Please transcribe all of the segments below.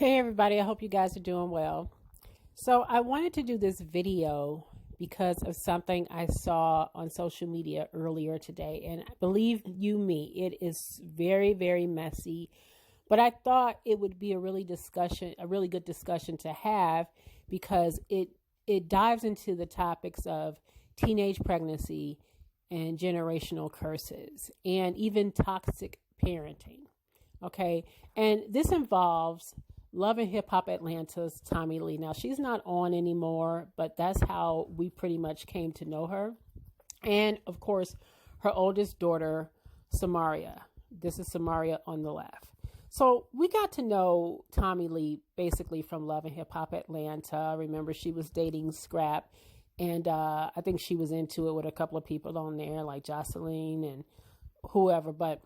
Hey everybody, I hope you guys are doing well. So I wanted to do this video because of something I saw on social media earlier today. And believe you me, it is very, very messy. But I thought it would be a really good discussion to have because it dives into the topics of teenage pregnancy and generational curses and even toxic parenting. Okay. And this involves Love and Hip Hop Atlanta's Tommie Lee. Now, she's not on anymore, but that's how we pretty much came to know her. And, of course, her oldest daughter, Samaria. This is Samaria on the left. So we got to know Tommie Lee basically from Love and Hip Hop Atlanta. Remember, she was dating Scrap, and I think she was into it with a couple of people on there, like Jocelyn and whoever. But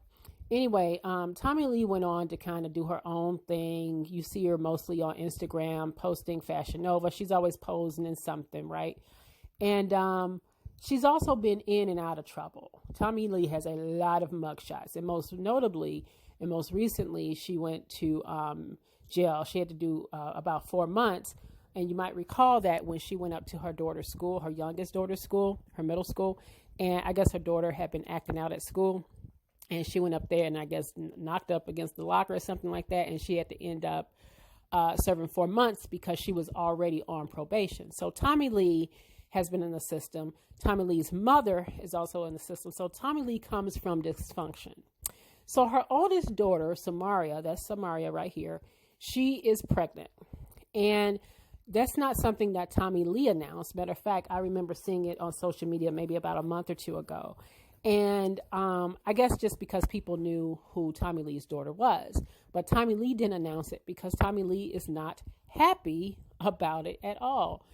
anyway, Tommie Lee went on to kind of do her own thing. You see her mostly on Instagram posting Fashion Nova. She's always posing in something, right? And she's also been in and out of trouble. Tommie Lee has a lot of mugshots, and most notably and most recently, she went to jail. She had to do about 4 months. And you might recall that when she went up to her daughter's school, her youngest daughter's school, her middle school, and I guess her daughter had been acting out at school. And she went up there and I guess knocked up against the locker or something like that. And she had to end up serving 4 months because she was already on probation. So Tommie Lee has been in the system. Tommie Lee's mother is also in the system. So Tommie Lee comes from dysfunction. So her oldest daughter, Samaria, that's Samaria right here, she is pregnant. And that's not something that Tommie Lee announced. Matter of fact, I remember seeing it on social media maybe about a month or two ago. And I guess just because people knew who Tommie Lee's daughter was. But Tommie Lee didn't announce it because Tommie Lee is not happy about it at all.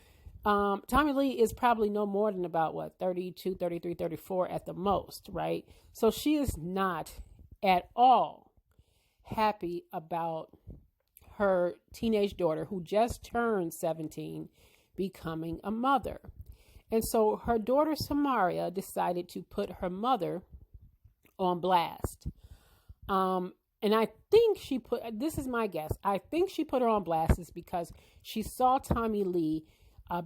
Tommie Lee is probably no more than about, 32, 33, 34 at the most, right? So she is not at all happy about her teenage daughter, who just turned 17, becoming a mother. And so her daughter, Samaria, decided to put her mother on blast. And I think this is my guess, I think she put her on blast is because she saw Tommie Lee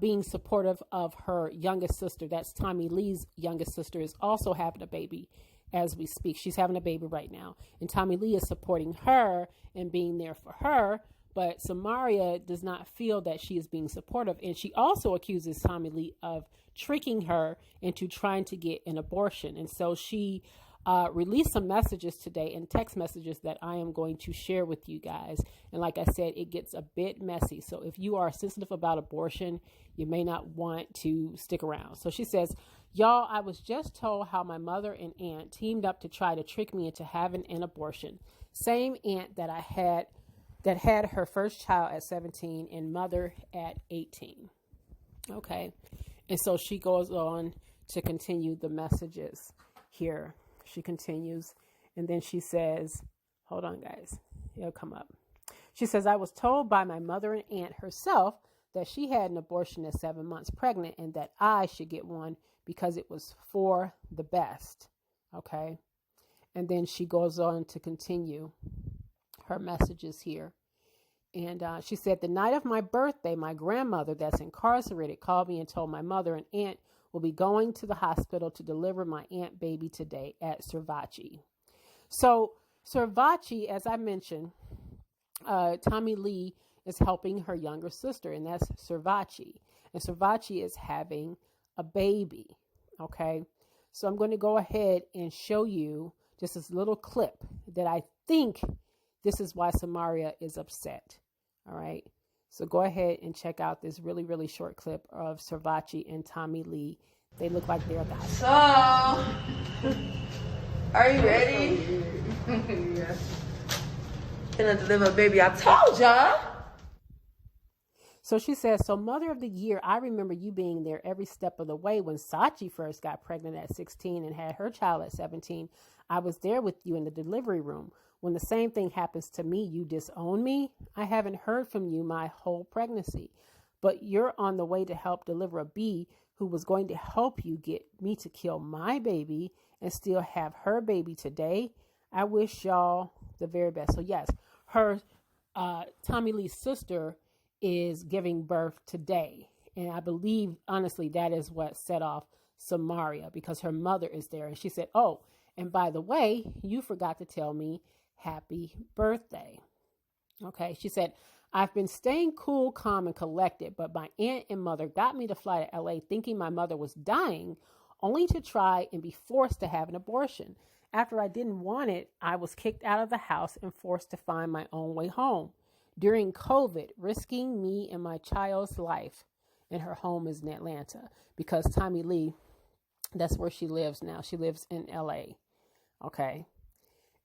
being supportive of her youngest sister. That's Tommie Lee's youngest sister is also having a baby as we speak. She's having a baby right now. And Tommie Lee is supporting her and being there for her. But Samaria does not feel that she is being supportive. And she also accuses Tommie Lee of tricking her into trying to get an abortion. And so she released some messages today and text messages that I am going to share with you guys. And like I said, it gets a bit messy. So if you are sensitive about abortion, you may not want to stick around. So she says, y'all, I was just told how my mother and aunt teamed up to try to trick me into having an abortion. Same aunt that had her first child at 17 and mother at 18. Okay. And so she goes on to continue the messages here. She continues, and then she says, hold on, guys. It'll come up. She says, I was told by my mother and aunt herself that she had an abortion at 7 months pregnant and that I should get one because it was for the best. Okay. And then she goes on to continue her messages here. And she said, the night of my birthday, my grandmother that's incarcerated called me and told my mother and aunt will be going to the hospital to deliver my aunt baby today at Servachi. So Servachi, as I mentioned, Tommie Lee is helping her younger sister, and that's Servachi. And Servachi is having a baby. Okay. So I'm going to go ahead and show you just this little clip that I think this is why Samaria is upset. All right. So go ahead and check out this really, really short clip of Servachi and Tommie Lee. They look like they're at the hospital. So, are you ready? Yes. Gonna deliver a baby. I told y'all. So she says, so Mother of the Year, I remember you being there every step of the way when Sachi first got pregnant at 16 and had her child at 17. I was there with you in the delivery room. When the same thing happens to me, you disown me. I haven't heard from you my whole pregnancy, but you're on the way to help deliver a bee who was going to help you get me to kill my baby and still have her baby today. I wish y'all the very best. So yes, her Tommie Lee's sister is giving birth today. And I believe, honestly, that is what set off Samaria, because her mother is there. And she said, oh, and by the way, you forgot to tell me happy birthday. Okay. She said, I've been staying cool, calm, and collected, but my aunt and mother got me to fly to LA thinking my mother was dying, only to try and be forced to have an abortion. After I didn't want it, I was kicked out of the house and forced to find my own way home. During COVID, risking me and my child's life, and her home is in Atlanta, because Tommie Lee, that's where she lives now. She lives in LA. Okay.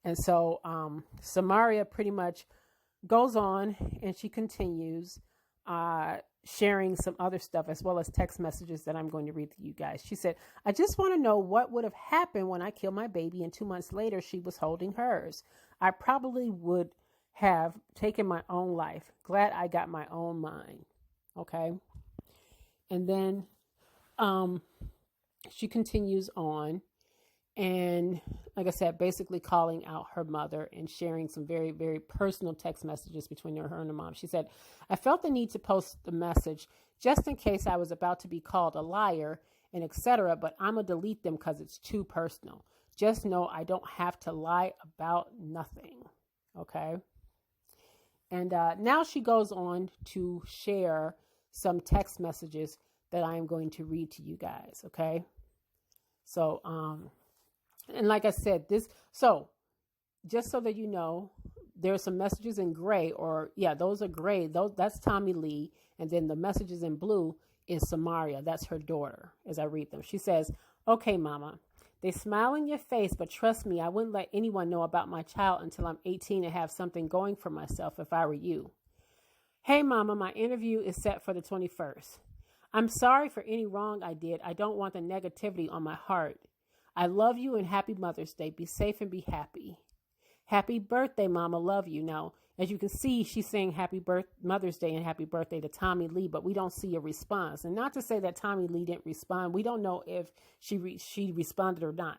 And so Samaria pretty much goes on, and she continues sharing some other stuff as well as text messages that I'm going to read to you guys. She said, I just want to know what would have happened when I killed my baby and 2 months later she was holding hers. I probably would have taken my own life. Glad I got my own mind. Okay. And then she continues on, and like I said, basically calling out her mother and sharing some very, very personal text messages between her and her mom. She said, I felt the need to post the message just in case I was about to be called a liar and etc., but I'm going to delete them because it's too personal. Just know I don't have to lie about nothing. Okay. And now she goes on to share some text messages that I am going to read to you guys. Okay. So, and like I said, so just so that you know, there's some messages in gray, or yeah, those are gray. That's Tommie Lee. And then the messages in blue is Samaria. That's her daughter, as I read them. She says, okay, mama, they smile in your face, but trust me, I wouldn't let anyone know about my child until I'm 18 and have something going for myself if I were you. Hey, mama, my interview is set for the 21st. I'm sorry for any wrong I did. I don't want the negativity on my heart. I love you and happy Mother's Day. Be safe and be happy. Happy birthday, mama. Love you. Now, as you can see, she's saying happy Mother's Day and happy birthday to Tommie Lee, but we don't see a response. And not to say that Tommie Lee didn't respond. We don't know if she responded or not.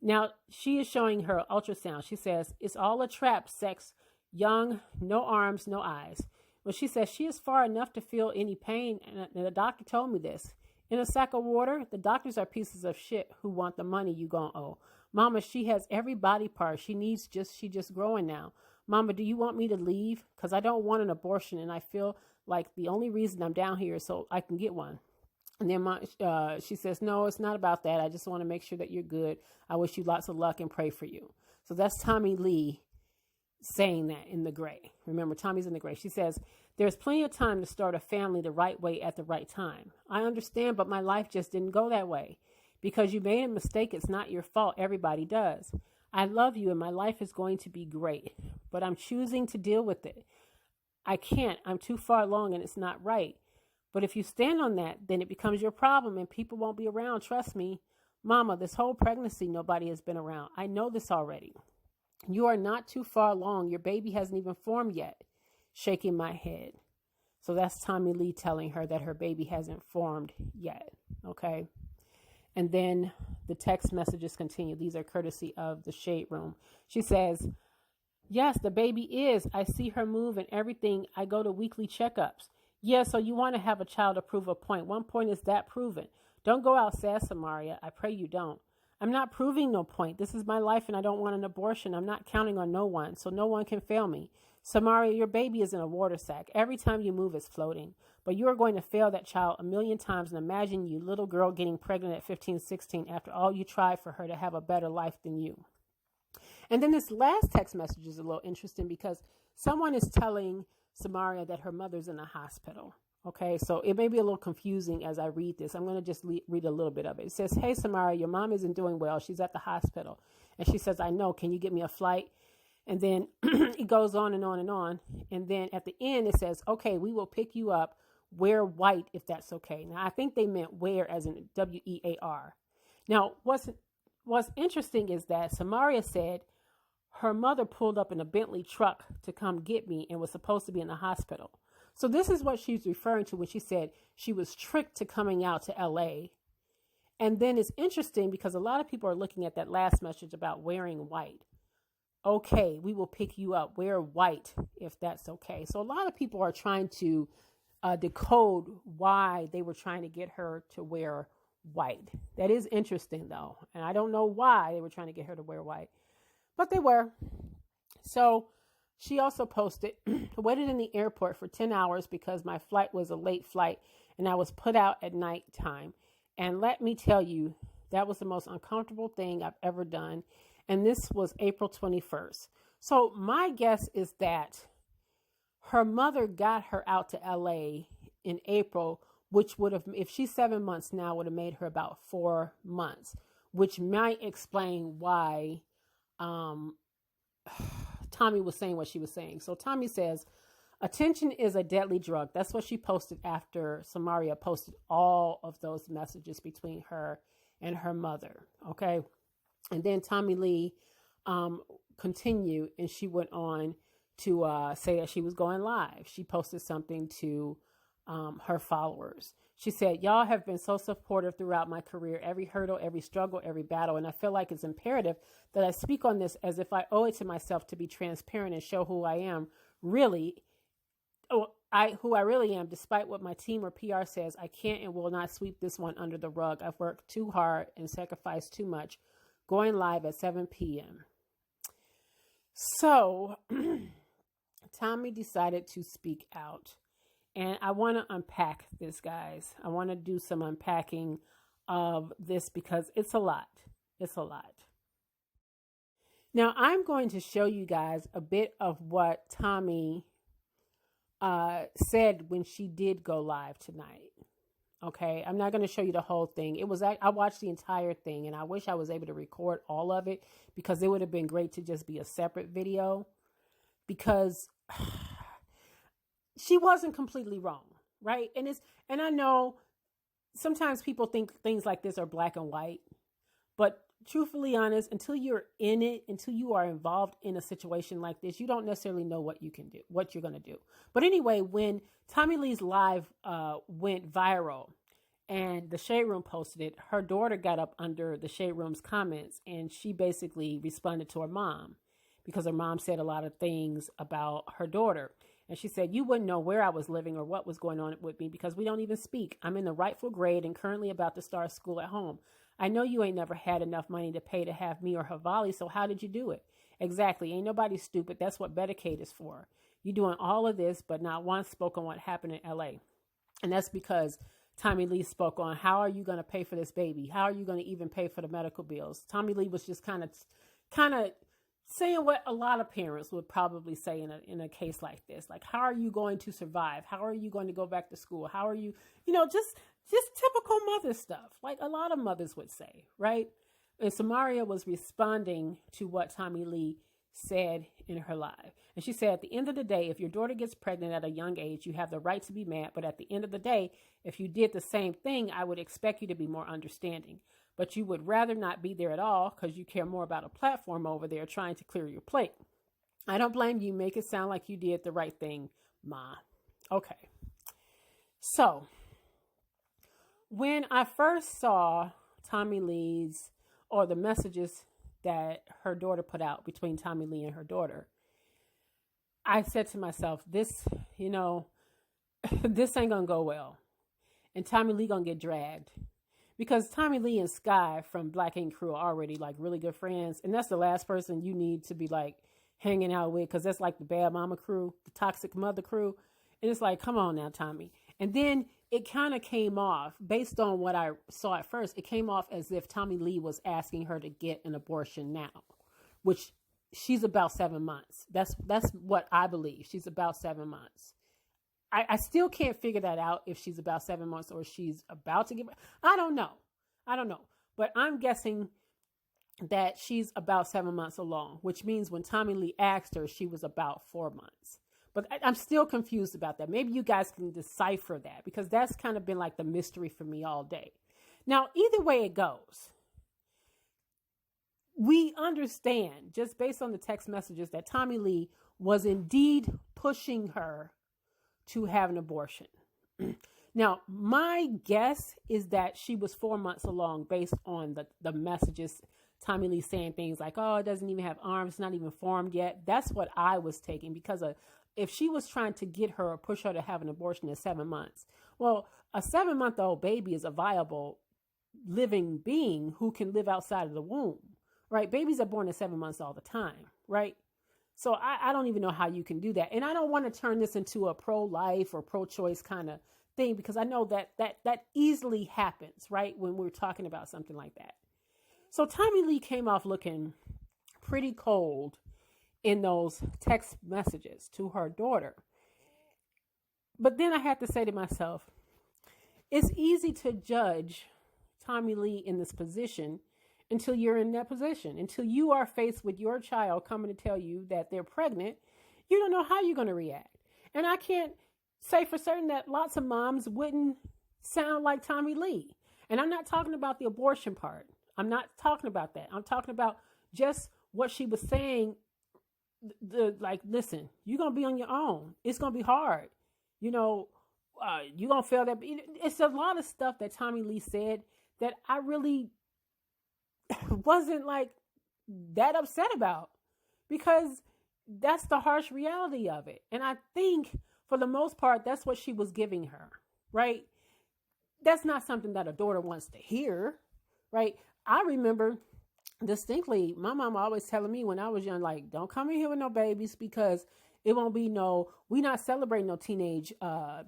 Now, she is showing her ultrasound. She says, it's all a trap, sex, young, no arms, no eyes. Well, she says she is far enough to feel any pain, and the doctor told me this. In a sack of water, the doctors are pieces of shit who want the money you gonna owe. Mama, she has every body part. She just growing now. Mama, do you want me to leave? Because I don't want an abortion, and I feel like the only reason I'm down here is so I can get one. And then she says, no, it's not about that. I just want to make sure that you're good. I wish you lots of luck and pray for you. So that's Tommie Lee saying that in the gray. Remember, Tommie's in the gray. She says, there's plenty of time to start a family the right way at the right time. I understand, but my life just didn't go that way. Because you made a mistake, it's not your fault. Everybody does. I love you and my life is going to be great, but I'm choosing to deal with it. I can't. I'm too far along and it's not right. But if you stand on that, then it becomes your problem and people won't be around. Trust me. Mama, this whole pregnancy, nobody has been around. I know this already. You are not too far along. Your baby hasn't even formed yet. Shaking my head. So that's Tommie Lee telling her that her baby hasn't formed yet. Okay. And then the text messages continue. These are courtesy of the Shade Room. She says, yes, the baby is. I see her move and everything. I go to weekly checkups. Yeah, so you want to have a child to prove a point. One point is that proven. Don't go out sad, Samaria. I pray you don't. I'm not proving no point. This is my life and I don't want an abortion. I'm not counting on no one, so no one can fail me. Samaria, your baby is in a water sack. Every time you move, it's floating. But you are going to fail that child 1,000,000 times, and imagine you, little girl, getting pregnant at 15, 16 after all you tried for her to have a better life than you. And then this last text message is a little interesting because someone is telling Samaria that her mother's in a hospital. Okay, so it may be a little confusing as I read this. I'm going to just read a little bit of it. It says, hey, Samaria, your mom isn't doing well. She's at the hospital. And she says, I know. Can you get me a flight? And then it goes on and on and on. And then at the end, it says, okay, we will pick you up. Wear white if that's okay. Now, I think they meant wear as in W-E-A-R. Now, what's interesting is that Samaria said her mother pulled up in a Bentley truck to come get me and was supposed to be in the hospital. So this is what she's referring to when she said she was tricked to coming out to LA. And then it's interesting because a lot of people are looking at that last message about wearing white. okay, we will pick you up. Wear white if that's okay. So a lot of people are trying to decode why they were trying to get her to wear white. That is interesting though. And I don't know why they were trying to get her to wear white, but they were. So she also posted, waited in the airport for 10 hours because my flight was a late flight and I was put out at nighttime. And let me tell you, that was the most uncomfortable thing I've ever done. And this was April 21st. So my guess is that her mother got her out to LA in April, which would have, if she's 7 months now, would have made her about 4 months, which might explain why Tommie was saying what she was saying. So Tommie says, attention is a deadly drug. That's what she posted after Samaria posted all of those messages between her and her mother. Okay. And then Tommie Lee continued, and she went on to say that she was going live. She posted something to her followers. She said, y'all have been so supportive throughout my career, every hurdle, every struggle, every battle. And I feel like it's imperative that I speak on this as if I owe it to myself to be transparent and show who I am really, who I really am, despite what my team or PR says. I can't and will not sweep this one under the rug. I've worked too hard and sacrificed too much. Going live at 7 p.m. So Tommie decided to speak out. And I want to unpack this, guys. I want to do some unpacking of this because it's a lot. It's a lot. Now, I'm going to show you guys a bit of what Tommie said when she did go live tonight. Okay, I'm not going to show you the whole thing. I watched the entire thing, and I wish I was able to record all of it because it would have been great to just be a separate video, because she wasn't completely wrong, right? And I know sometimes people think things like this are black and white, but truthfully honest, until you're in it, until you are involved in a situation like this, you don't necessarily know what you can do, what you're going to do. But anyway, when Tommie Lee's live went viral and the Shade Room posted it, her daughter got up under the Shade Room's comments and she basically responded to her mom because her mom said a lot of things about her daughter. And she said, you wouldn't know where I was living or what was going on with me because we don't even speak. I'm in the rightful grade and currently about to start school at home. I know you ain't never had enough money to pay to have me or Havali, so how did you do it? Exactly. Ain't nobody stupid. That's what Medicaid is for. You doing all of this, but not once spoke on what happened in LA. And that's because Tommie Lee spoke on how are you going to pay for this baby? How are you going to even pay for the medical bills? Tommie Lee was just kind of saying what a lot of parents would probably say in a case like this. Like, how are you going to survive? How are you going to go back to school? How are you, just typical mother stuff, like a lot of mothers would say, right? And Samaria was responding to what Tommie Lee said in her live. And she said, at the end of the day, if your daughter gets pregnant at a young age, you have the right to be mad. But at the end of the day, if you did the same thing, I would expect you to be more understanding. But you would rather not be there at all because you care more about a platform over there trying to clear your plate. I don't blame you. Make it sound like you did the right thing, Ma. Okay. So when I first saw Tommie Lee's, or the messages that her daughter put out between Tommie Lee and her daughter, I said to myself, this ain't gonna go well. And Tommie Lee gonna get dragged. Because Tommie Lee and Sky from Black Ink Crew are already like really good friends. And that's the last person you need to be like hanging out with, because that's like the bad mama crew, the toxic mother crew. And it's like, come on now, Tommie. And then it kind of came off, based on what I saw at first, it came off as if Tommie Lee was asking her to get an abortion now, which she's about 7 months. That's what I believe. She's about 7 months. I still can't figure that out, if she's about 7 months or she's about to give. I don't know. But I'm guessing that she's about 7 months along, which means when Tommie Lee asked her, she was about 4 months. But I'm still confused about that. Maybe you guys can decipher that, because that's kind of been like the mystery for me all day. Now, either way it goes, we understand, just based on the text messages, that Tommie Lee was indeed pushing her to have an abortion. Now, my guess is that she was 4 months along based on the messages Tommie Lee saying things like, oh, it doesn't even have arms, it's not even formed yet. That's what I was taking, because if she was trying to get her or push her to have an abortion at 7 months, well, a 7-month-old baby is a viable living being who can live outside of the womb, right? Babies are born at 7 months all the time, right? So I don't even know how you can do that. And I don't want to turn this into a pro-life or pro-choice kind of thing, because I know that easily happens, right? When we're talking about something like that. So Tommie Lee came off looking pretty cold in those text messages to her daughter. But then I had to say to myself, it's easy to judge Tommie Lee in this position until you're in that position, until you are faced with your child coming to tell you that they're pregnant. You don't know how you're going to react. And I can't say for certain that lots of moms wouldn't sound like Tommie Lee. And I'm not talking about the abortion part. I'm not talking about that. I'm talking about just what she was saying. Like, listen, you're going to be on your own. It's going to be hard. You're going to feel that. It's a lot of stuff that Tommie Lee said that I really wasn't like that upset about, because that's the harsh reality of it. And I think for the most part, that's what she was giving her, right? That's not something that a daughter wants to hear, right? I remember distinctly my mom always telling me when I was young, like, don't come in here with no babies, because it won't be we not celebrating no teenage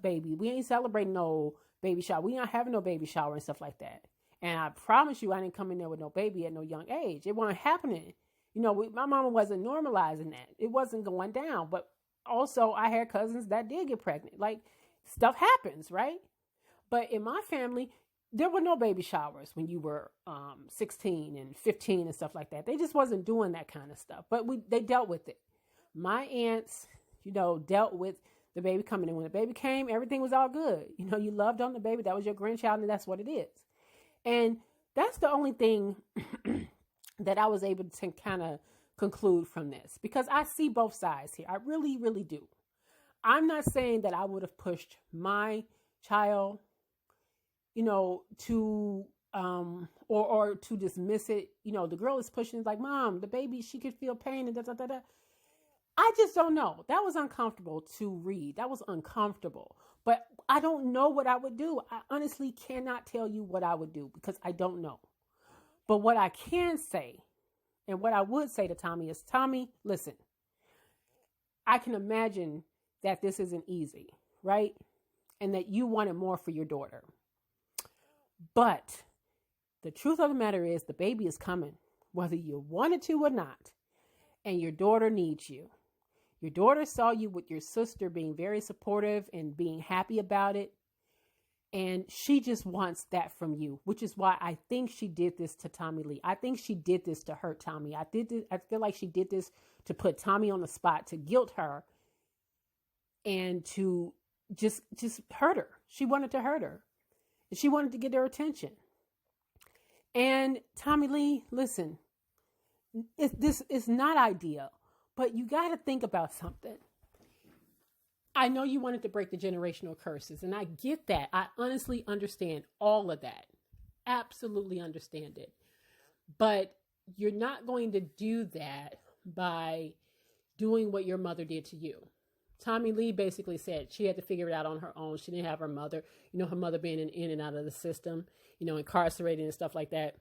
baby. We ain't celebrating no baby shower. We not having no baby shower and stuff like that. And I promise you, I didn't come in there with no baby at no young age. It wasn't happening. My mama wasn't normalizing that. It wasn't going down. But also, I had cousins that did get pregnant. Like, stuff happens, right? But in my family, there were no baby showers when you were 16 and 15 and stuff like that. They just wasn't doing that kind of stuff. But they dealt with it. My aunts, dealt with the baby coming in. When the baby came, everything was all good. You loved on the baby. That was your grandchild, and that's what it is. And that's the only thing that I was able to kind of conclude from this, because I see both sides here. I really, really do. I'm not saying that I would have pushed my child, to or to dismiss it. The girl is pushing, like, Mom, the baby, she could feel pain and da da da da. I just don't know. That was uncomfortable to read. That was uncomfortable. But I don't know what I would do. I honestly cannot tell you what I would do, because I don't know. But what I can say, and what I would say to Tommie is, Tommie, listen, I can imagine that this isn't easy, right? And that you wanted more for your daughter. But the truth of the matter is, the baby is coming, whether you wanted to or not. And your daughter needs you. Your daughter saw you with your sister being very supportive and being happy about it. And she just wants that from you, which is why I think she did this to Tommie Lee. I think she did this to hurt Tommie. I feel like she did this to put Tommie on the spot, to guilt her, and to just hurt her. She wanted to hurt her. She wanted to get her attention. And Tommie Lee, listen, this is not ideal, but you got to think about something. I know you wanted to break the generational curses, and I get that. I honestly understand all of that. Absolutely understand it. But you're not going to do that by doing what your mother did to you. Tommie Lee basically said she had to figure it out on her own. She didn't have her mother, her mother being in and out of the system, incarcerated and stuff like that.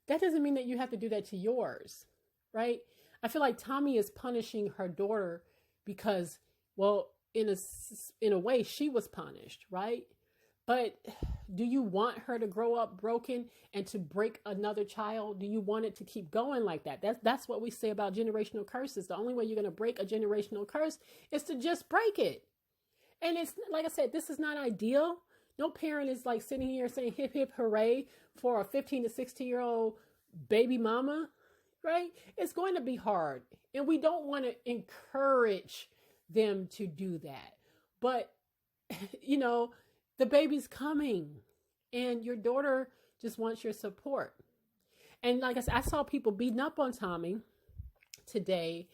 That doesn't mean that you have to do that to yours, right? I feel like Tommie is punishing her daughter because, well, in a way, she was punished, right? But do you want her to grow up broken and to break another child? Do you want it to keep going like that? That's what we say about generational curses. The only way you're going to break a generational curse is to just break it. And it's, like I said, this is not ideal. No parent is like sitting here saying hip, hip, hooray for a 15 to 16-year-old baby mama, right? It's going to be hard. And we don't want to encourage them to do that. But, the baby's coming and your daughter just wants your support. And like I said, I saw people beating up on Tommie today,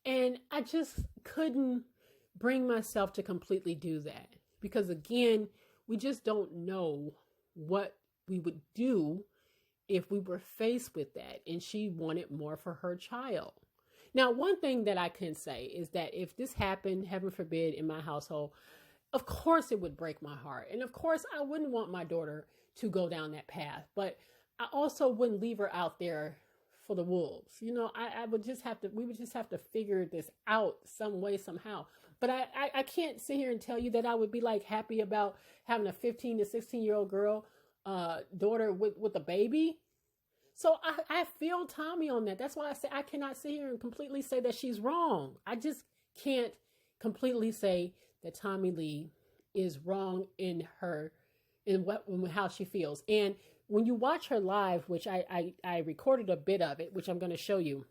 and I just couldn't bring myself to completely do that. Because again, we just don't know what we would do if we were faced with that and she wanted more for her child. Now, one thing that I can say is that if this happened, heaven forbid, in my household, of course it would break my heart. And of course I wouldn't want my daughter to go down that path, but I also wouldn't leave her out there for the wolves. You know, we would just have to figure this out some way, somehow. But I can't sit here and tell you that I would be like happy about having a 15 to 16-year-old girl, daughter with a baby. So I feel Tommie on that. That's why I say I cannot sit here and completely say that she's wrong. I just can't completely say that Tommie Lee is wrong in how she feels. And when you watch her live, which I recorded a bit of it, which I'm going to show you,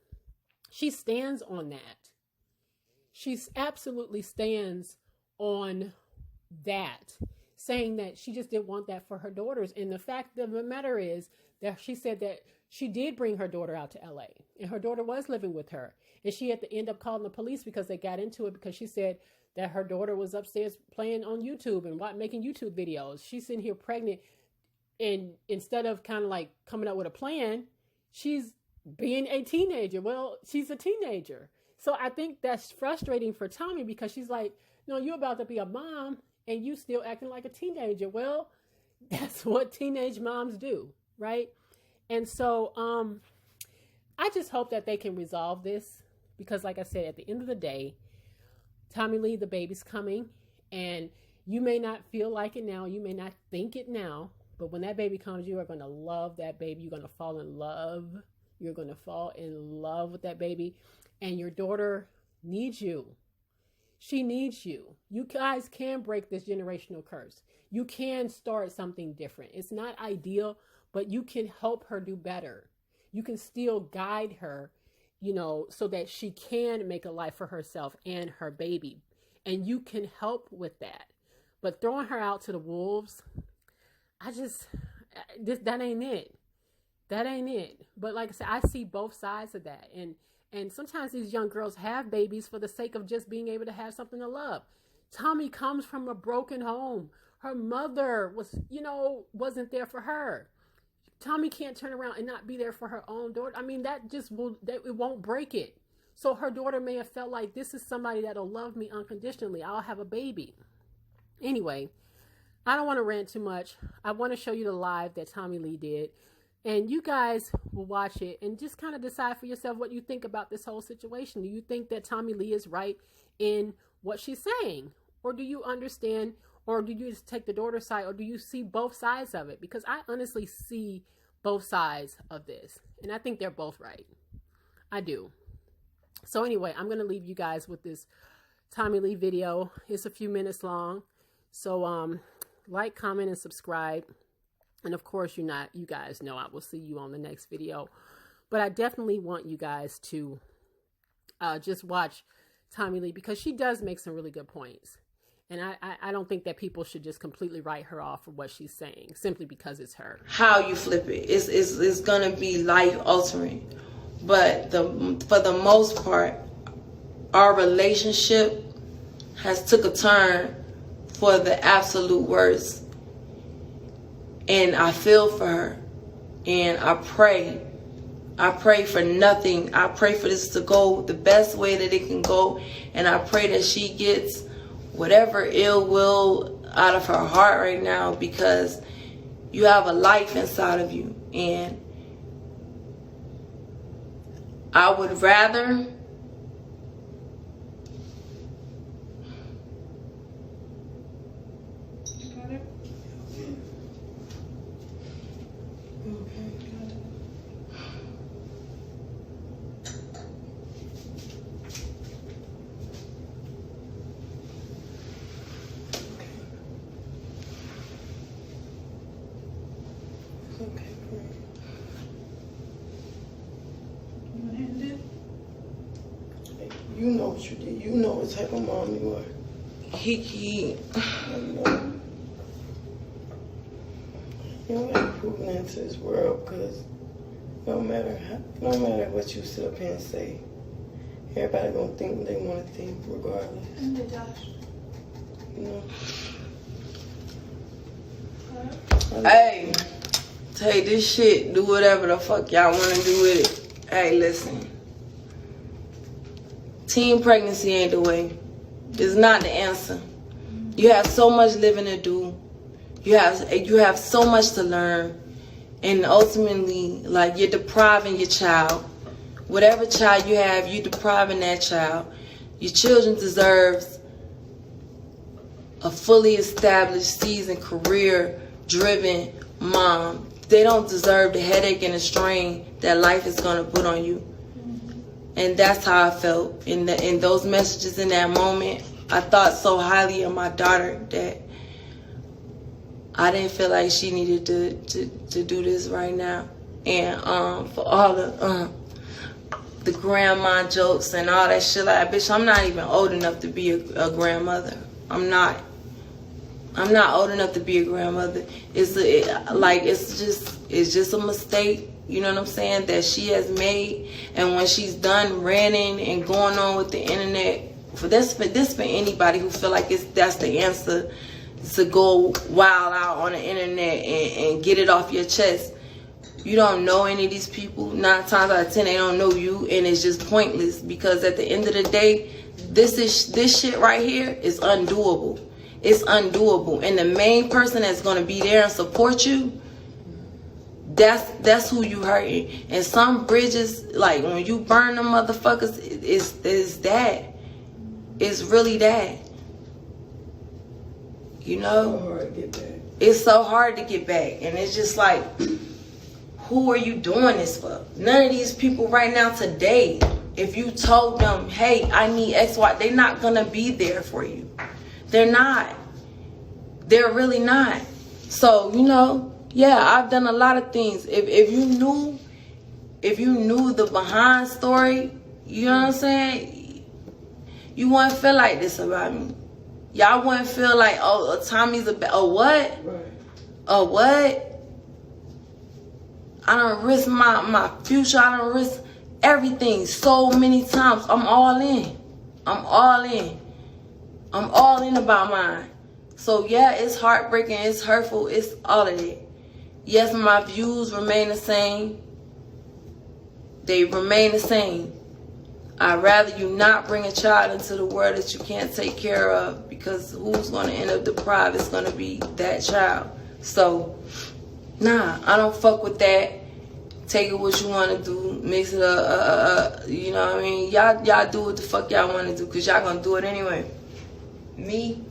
she stands on that. She absolutely stands on that, saying that she just didn't want that for her daughters. And the fact of the matter is that she said that she did bring her daughter out to LA and her daughter was living with her. And she had to end up calling the police because they got into it because she said that her daughter was upstairs playing on YouTube and making YouTube videos. She's sitting here pregnant, and instead of kind of like coming up with a plan, she's being a teenager. Well, she's a teenager. So I think that's frustrating for Tommie because she's like, no, you're about to be a mom and you still acting like a teenager. Well, that's what teenage moms do, right? And so I just hope that they can resolve this because, like I said, at the end of the day, Tommie Lee, the baby's coming, and you may not feel like it now. You may not think it now, but when that baby comes, you are going to love that baby. You're going to fall in love. You're going to fall in love with that baby, and your daughter needs you. She needs you. You guys can break this generational curse. You can start something different. It's not ideal, but you can help her do better. You can still guide her, so that she can make a life for herself and her baby. And you can help with that. But throwing her out to the wolves, that ain't it. That ain't it. But like I said, I see both sides of that. And sometimes these young girls have babies for the sake of just being able to have something to love. Tommie comes from a broken home. Her mother wasn't there for her. Tommie can't turn around and not be there for her own daughter. I mean, it won't break it. So her daughter may have felt like this is somebody that'll love me unconditionally. I'll have a baby. Anyway, I don't want to rant too much. I want to show you the live that Tommie Lee did. And you guys will watch it and just kind of decide for yourself what you think about this whole situation. Do you think that Tommie Lee is right in what she's saying? Or do you understand, or do you just take the daughter's side, or do you see both sides of it? Because I honestly see both sides of this. And I think they're both right. I do. So anyway, I'm going to leave you guys with this Tommie Lee video. It's a few minutes long. So like, comment, and subscribe. And of course, you guys know I will see you on the next video. But I definitely want you guys to just watch Tommie Lee because she does make some really good points. And I don't think that people should just completely write her off for what she's saying simply because it's her. How you flip it, it's gonna be life altering. But for the most part, our relationship has took a turn for the absolute worst. And I feel for her. And I pray for nothing. I pray for this to go the best way that it can go. And I pray that she gets whatever ill will out of her heart right now, because you have a life inside of you. And I would rather You know what you did. You know what type of mom you are. He I know. You don't gotta prove nothing to this world, because no matter what you sit up here and say, everybody gonna think what they want to think regardless. You know? Hey, Hey, this shit, do whatever the fuck y'all want to do with it. Hey, listen. Teen pregnancy ain't the way. It's not the answer. You have so much living to do. You have so much to learn. And ultimately, like, you're depriving your child. Whatever child you have, you're depriving that child. Your children deserves a fully established, seasoned, career-driven mom. They don't deserve the headache and the strain that life is going to put on you. And that's how I felt in those messages in that moment. I thought so highly of my daughter that I didn't feel like she needed to do this right now. And for all the grandma jokes and all that shit, like, bitch, I'm not even old enough to be a grandmother. I'm not old enough to be a grandmother. It's just a mistake, you know what I'm saying, that she has made. And when she's done ranting and going on with the internet, for anybody who feel like that's the answer, to go wild out on the internet and get it off your chest. You don't know any of these people. 9 times out of 10, they don't know you, and it's just pointless, because at the end of the day, this shit right here is undoable. It's undoable, and the main person that's gonna be there and support you, that's who you hurting. And some bridges, like when you burn them motherfuckers, it's that. It's really that. You know? So hard to get back. It's so hard to get back. And it's just like, who are you doing this for? None of these people right now today, if you told them, hey, I need X, Y, they're not going to be there for you. They're not. They're really not. So, you know, yeah, I've done a lot of things. If you knew the behind story, you know what I'm saying? You wouldn't feel like this about me. Y'all wouldn't feel like, oh, Tommie's what? Right. What? I done risk my future. I done risk everything so many times. I'm all in. I'm all in. I'm all in about mine. So yeah, it's heartbreaking. It's hurtful. It's all of it. Yes, my views remain the same. They remain the same. I'd rather you not bring a child into the world that you can't take care of, because who's going to end up deprived is going to be that child. So, nah, I don't fuck with that. Take it what you want to do. Mix it up. You know what I mean? Y'all do what the fuck y'all want to do, because y'all going to do it anyway. Me,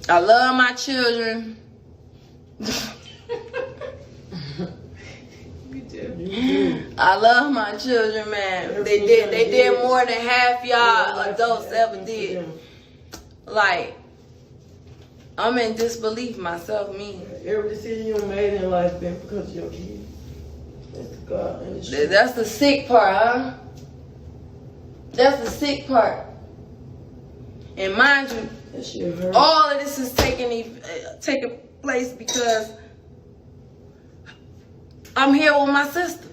I love my children. I love my children, man. They did more than half y'all adults ever did. Like, I'm in disbelief myself, me. Every decision you made in life been because of your kids. That's God and the truth. That's the sick part, huh? That's the sick part. And mind you, all of this is taking place because I'm here with my sister.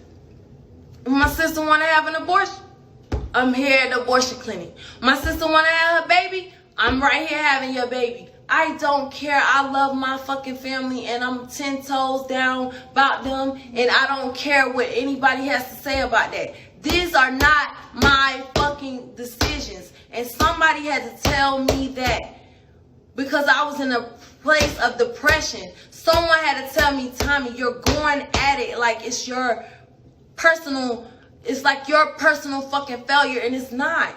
If my sister want to have an abortion, I'm here at the abortion clinic. My sister want to have her baby, I'm right here having your baby. I don't care. I love my fucking family, and I'm 10 toes down about them, and I don't care what anybody has to say about that. These are not my fucking decisions. And somebody had to tell me that, because I was in a place of depression. Someone had to tell me, Tommie, you're going at it like it's your personal, it's like your personal fucking failure, and it's not.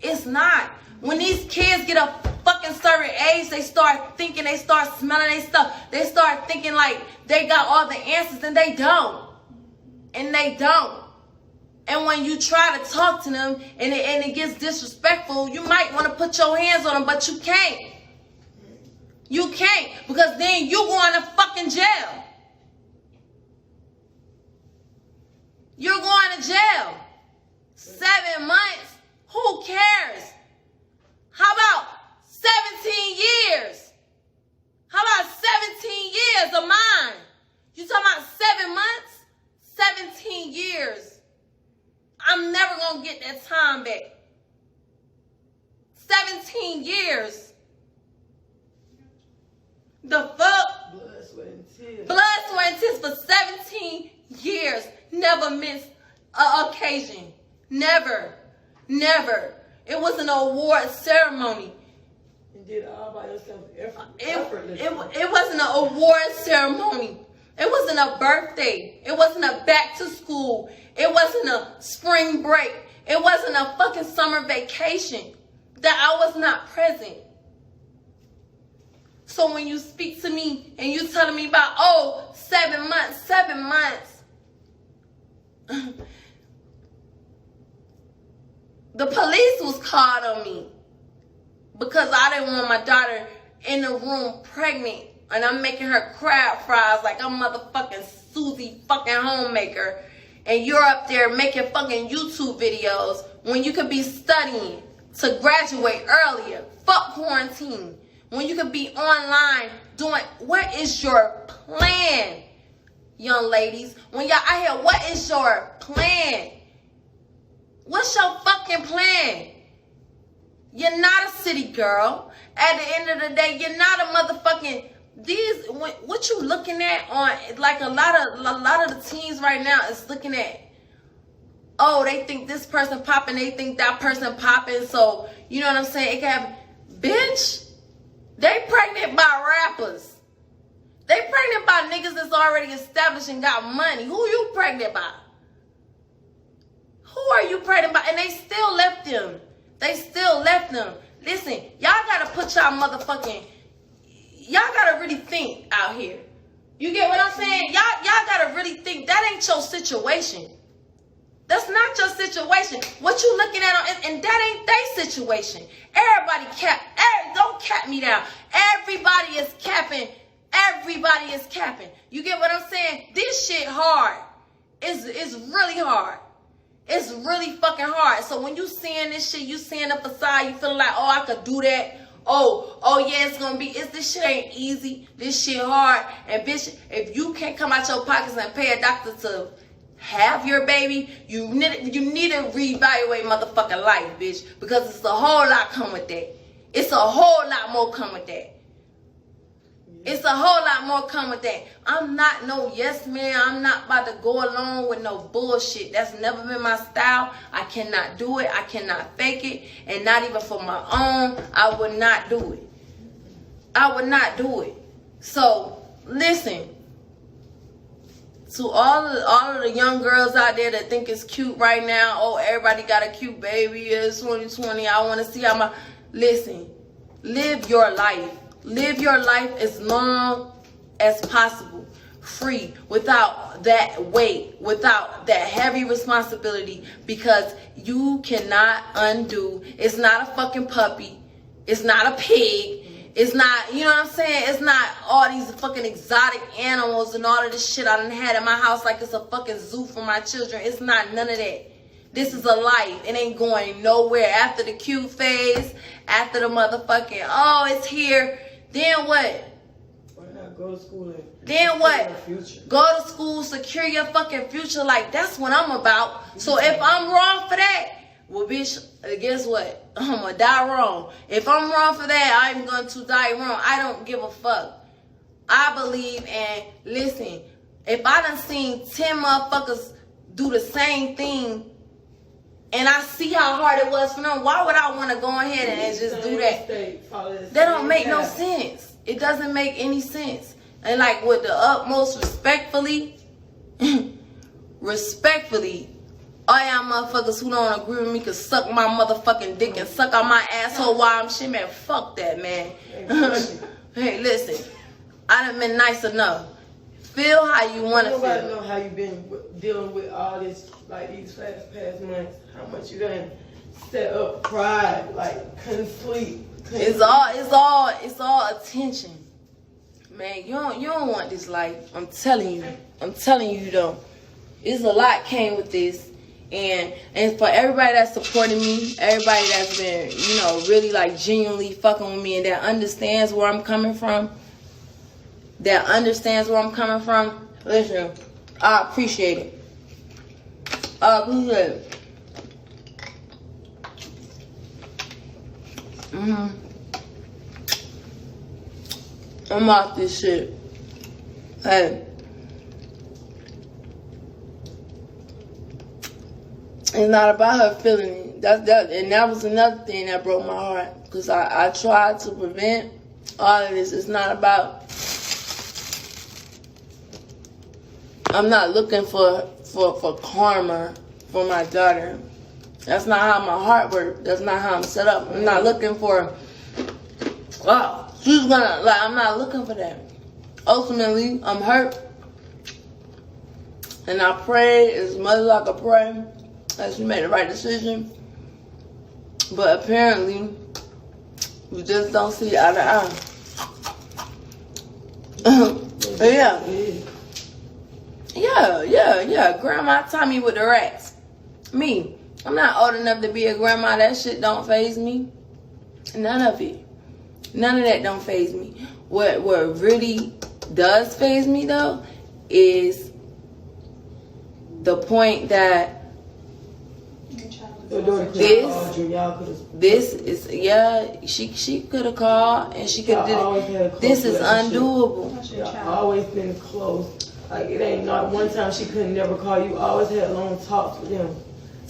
It's not. When these kids get a fucking certain age, they start thinking, they start smelling their stuff. They start thinking like they got all the answers, and they don't. And they don't. And when you try to talk to them and it gets disrespectful, you might want to put your hands on them, but you can't. You can't, because then you going to fucking jail. You're going to jail. 7 months? Who cares? How about 17 years? How about 17 years of mine? You talking about 7 months? 17 years. I'm never going to get that time back. 17 years. The fuck? Blood, sweat, and tears for 17 years. Never missed an occasion. Never. Never. It was an award ceremony. You did it all by yourself. It wasn't an award ceremony. It wasn't a birthday. It wasn't a back to school. It wasn't a spring break. It wasn't a fucking summer vacation that I was not present. So when you speak to me and you telling me about, 7 months. The police was called on me because I didn't want my daughter in the room pregnant and I'm making her crab fries like I'm motherfucking Susie fucking homemaker, and you're up there making fucking YouTube videos when you could be studying to graduate earlier. Fuck quarantine. When you could be online doing, what is your plan, young ladies? When y'all out here, what is your plan? What's your fucking plan? You're not a city girl. At the end of the day, you're not a motherfucking, what you looking at on, like a lot of the teens right now is looking at, they think this person popping, they think that person popping, so, you know what I'm saying? It can have, bitch, they pregnant by rappers. They pregnant by niggas that's already established and got money. Who you pregnant by? Who are you pregnant by? And they still left them. Listen, y'all gotta put y'all motherfucking, y'all gotta really think out here. You get what I'm saying? Y'all gotta really think. That ain't your situation. That's not your situation. What you looking at, and that ain't their situation. Everybody don't cap me down. Everybody is capping. Everybody is capping. You get what I'm saying? This shit hard. It's really hard. It's really fucking hard. So when you seeing this shit, you seeing the facade, you feeling like, I could do that. Oh yeah, it's gonna be, this shit ain't easy. This shit hard. And bitch, if you can't come out your pockets and pay a doctor to have your baby, you need to reevaluate motherfucking life, bitch. Because it's a whole lot come with that. It's a whole lot more come with that. It's a whole lot more come with that. I'm not no yes man. I'm not about to go along with no bullshit. That's never been my style. I cannot do it. I cannot fake it. And not even for my own. I would not do it. I would not do it. So, listen. To all of the young girls out there that think it's cute right now. Everybody got a cute baby. It's 2020. I want to see how listen. Live your life. Live your life as long as possible, free, without that weight, without that heavy responsibility, because you cannot undo. It's not a fucking puppy. It's not a pig. It's not, you know what I'm saying? It's not all these fucking exotic animals and all of this shit I done had in my house like it's a fucking zoo for my children. It's not none of that. This is a life. It ain't going nowhere. After the cute phase, after the motherfucking, it's here. Then what? Why not go to school and then what? Future? Go to school, secure your fucking future. Like, that's what I'm about. So if I'm wrong for that, well, bitch, guess what? I'm gonna die wrong. If I'm wrong for that, I'm going to die wrong. I don't give a fuck. I believe, and listen, if I done seen 10 motherfuckers do the same thing, and I see how hard it was for them, why would I want to go ahead and just do that? That don't make no sense. It doesn't make any sense. And like, with the utmost respectfully, all y'all motherfuckers who don't agree with me can suck my motherfucking dick and suck on my asshole while I'm shit, man. Fuck that, man. Hey, listen. I done been nice enough. Feel how you want to feel. Nobody know how you been dealing with all this, like these past months. How much you done set up pride, like couldn't sleep. It's all attention, man. You don't want this life. I'm telling you, you don't. It's a lot came with this, and for everybody that's supporting me, everybody that's been, really like genuinely fucking with me, and that understands where I'm coming from. Listen, I appreciate it. I'm off this shit. Hey, it's not about her feeling it. And that was another thing that broke my heart. Because I tried to prevent all of this. It's not about... I'm not looking for karma for my daughter. That's not how my heart works. That's not how I'm set up. I'm not looking for... Wow, she's gonna... Like, I'm not looking for that. Ultimately, I'm hurt. And I prayed as much as I could pray that she made the right decision. But apparently, we just don't see eye to eye. Yeah. Grandma Tommie with the rats. Me. I'm not old enough to be a grandma. That shit don't faze me. None of it. None of that don't faze me. What really does faze me though is the point that this is, yeah, she could have called and she could have did it. This is undoable. Y'all always been close. Like, it ain't not one time she couldn't never call you. Always had long talks with them.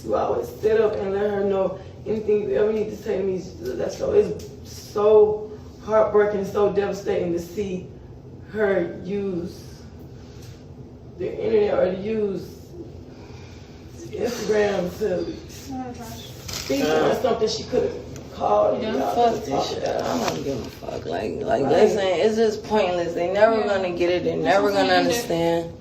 You always sit up and let her know anything you ever need to say to me. That's so, it's so heartbreaking and so devastating to see her use the internet or to use Instagram to speak on something she could have called. Fuck this shit. I don't give a fuck. Like they saying, it's just pointless. They never gonna get it. They're never gonna understand.